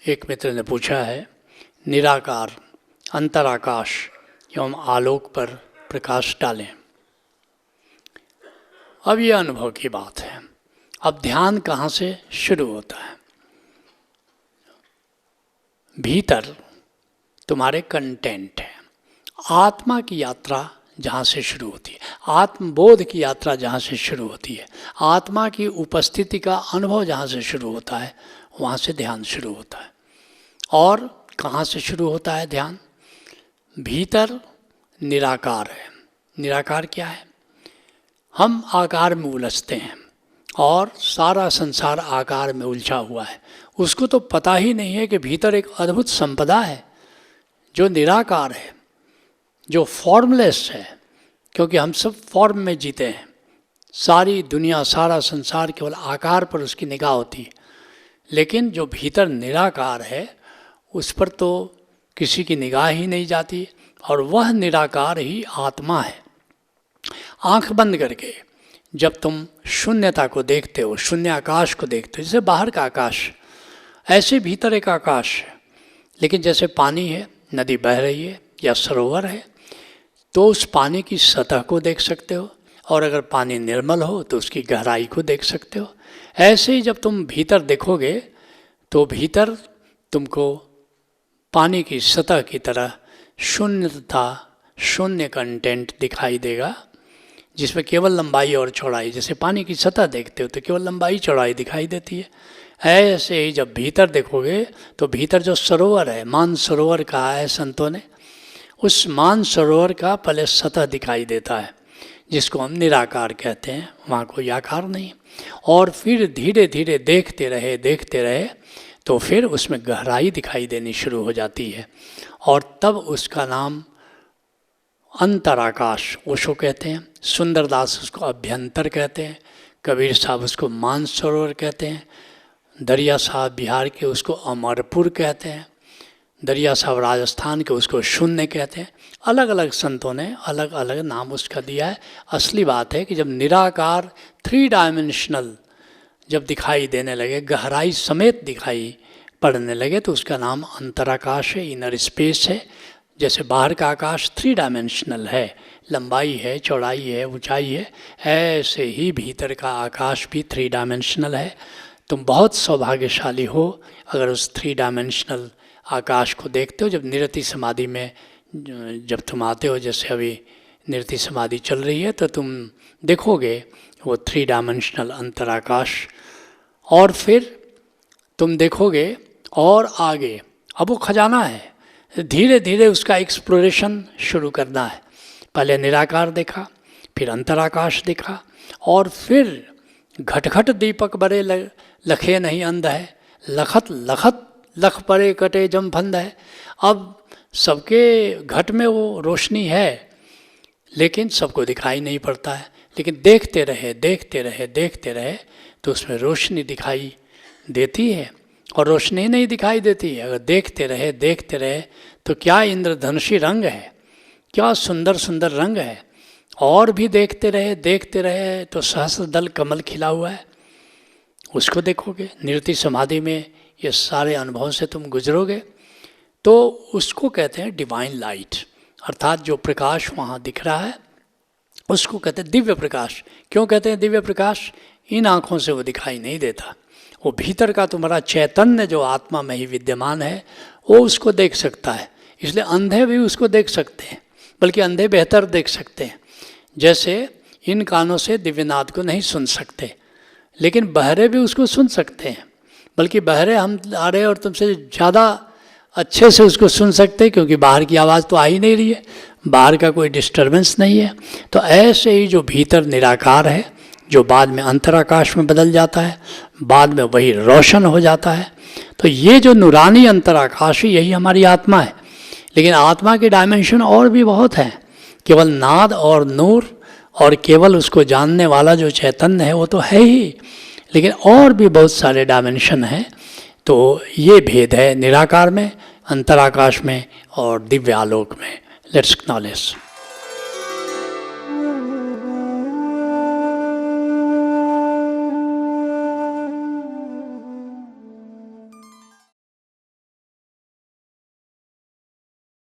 एक मित्र ने पूछा है, निराकार अंतराकाश एवं आलोक पर प्रकाश डालें। अब यह अनुभव की बात है। अब ध्यान कहाँ से शुरू होता है? भीतर तुम्हारे कंटेंट है। आत्मा की यात्रा जहाँ से शुरू होती है, आत्मबोध की यात्रा जहाँ से शुरू होती है, आत्मा की उपस्थिति का अनुभव जहाँ से शुरू होता है, वहाँ से ध्यान शुरू होता है। और कहाँ से शुरू होता है ध्यान? भीतर निराकार है। निराकार क्या है? हम आकार में उलझते हैं और सारा संसार आकार में उलझा हुआ है। उसको तो पता ही नहीं है कि भीतर एक अद्भुत संपदा है जो निराकार है, जो फॉर्मलेस है, क्योंकि हम सब फॉर्म में जीते हैं। सारी दुनिया, सारा संसार केवल आकार पर उसकी निगाह होती है, लेकिन जो भीतर निराकार है उस पर तो किसी की निगाह ही नहीं जाती, और वह निराकार ही आत्मा है। आंख बंद करके जब तुम शून्यता को देखते हो, शून्य आकाश को देखते हो, जैसे बाहर का आकाश, ऐसे भीतर एक आकाश है। लेकिन जैसे पानी है, नदी बह रही है या सरोवर है, तो उस पानी की सतह को देख सकते हो, और अगर पानी निर्मल हो तो उसकी गहराई को देख सकते हो। ऐसे ही जब तुम भीतर देखोगे तो भीतर तुमको पानी की सतह की तरह शून्यता, शून्य कंटेंट दिखाई देगा, जिसमें केवल लंबाई और चौड़ाई, जैसे पानी की सतह देखते हो तो केवल लंबाई चौड़ाई दिखाई देती है। ऐसे ही जब भीतर देखोगे तो भीतर जो सरोवर है, मानसरोवर कहा है संतों ने, उस मानसरोवर का पहले सतह दिखाई देता है, जिसको हम निराकार कहते हैं। वहाँ कोई आकार नहीं। और फिर धीरे धीरे देखते रहे तो फिर उसमें गहराई दिखाई देनी शुरू हो जाती है, और तब उसका नाम अंतराकाश ओशो कहते हैं, सुंदरदास उसको अभ्यंतर कहते हैं, कबीर साहब उसको मानसरोवर कहते हैं, दरिया साहब बिहार के उसको अमरपुर कहते हैं, दरिया साहब राजस्थान के उसको शून्य कहते हैं। अलग अलग संतों ने अलग अलग नाम उसका दिया है। असली बात है कि जब निराकार 3 डायमेंशनल जब दिखाई देने लगे, गहराई समेत दिखाई पड़ने लगे, तो उसका नाम अंतराकाश है, इनर स्पेस है। जैसे बाहर का आकाश 3 डायमेंशनल है, लंबाई है, चौड़ाई है, ऊंचाई है, ऐसे ही भीतर का आकाश भी 3 डायमेंशनल है। तुम बहुत सौभाग्यशाली हो अगर उस 3 डायमेंशनल आकाश को देखते हो। जब निरति समाधि में जब तुम आते हो, जैसे अभी निरति समाधि चल रही है, तो तुम देखोगे वो 3 डायमेंशनल अंतराकाश। और फिर तुम देखोगे और आगे, अब वो खजाना है, धीरे धीरे उसका एक्सप्लोरेशन शुरू करना है। पहले निराकार देखा, फिर अंतराकाश देखा, और फिर घट दीपक बरे लखे नहीं अंध है, लखत लखत लख परे कटे जम फंद है। अब सबके घट में वो रोशनी है, लेकिन सबको दिखाई नहीं पड़ता है। लेकिन देखते रहे तो उसमें रोशनी दिखाई देती है, और रोशनी नहीं दिखाई देती है। अगर देखते रहे तो क्या इंद्रधनुषी रंग है, क्या सुंदर सुंदर रंग है। और भी देखते रहे तो सहस्र दल कमल खिला हुआ है, उसको देखोगे। निरति समाधि में ये सारे अनुभवों से तुम गुजरोगे, तो उसको कहते हैं डिवाइन लाइट, अर्थात जो प्रकाश वहाँ दिख रहा है उसको कहते हैं दिव्य प्रकाश। क्यों कहते हैं दिव्य प्रकाश? इन आँखों से वो दिखाई नहीं देता। वो भीतर का तुम्हारा चैतन्य जो आत्मा में ही विद्यमान है, वो उसको देख सकता है। इसलिए अंधे भी उसको देख सकते हैं, बल्कि अंधे बेहतर देख सकते हैं। जैसे इन कानों से दिव्यनाद को नहीं सुन सकते, लेकिन बहरे भी उसको सुन सकते हैं। बल्कि बहरे हम आ रहे और तुमसे ज़्यादा अच्छे से उसको सुन सकते हैं, क्योंकि बाहर की आवाज़ तो आ ही नहीं रही है, बाहर का कोई डिस्टर्बेंस नहीं है। तो ऐसे ही जो भीतर निराकार है, जो बाद में अंतराकाश में बदल जाता है, बाद में वही रोशन हो जाता है, तो ये जो नूरानी अंतराकाश है, यही हमारी आत्मा है। लेकिन आत्मा के डायमेंशन और भी बहुत हैं। केवल नाद और नूर और केवल उसको जानने वाला जो चैतन्य है वो तो है ही, लेकिन और भी बहुत सारे डायमेंशन हैं। तो ये भेद है निराकार में, अंतराकाश में और दिव्य आलोक में। Let's acknowledge.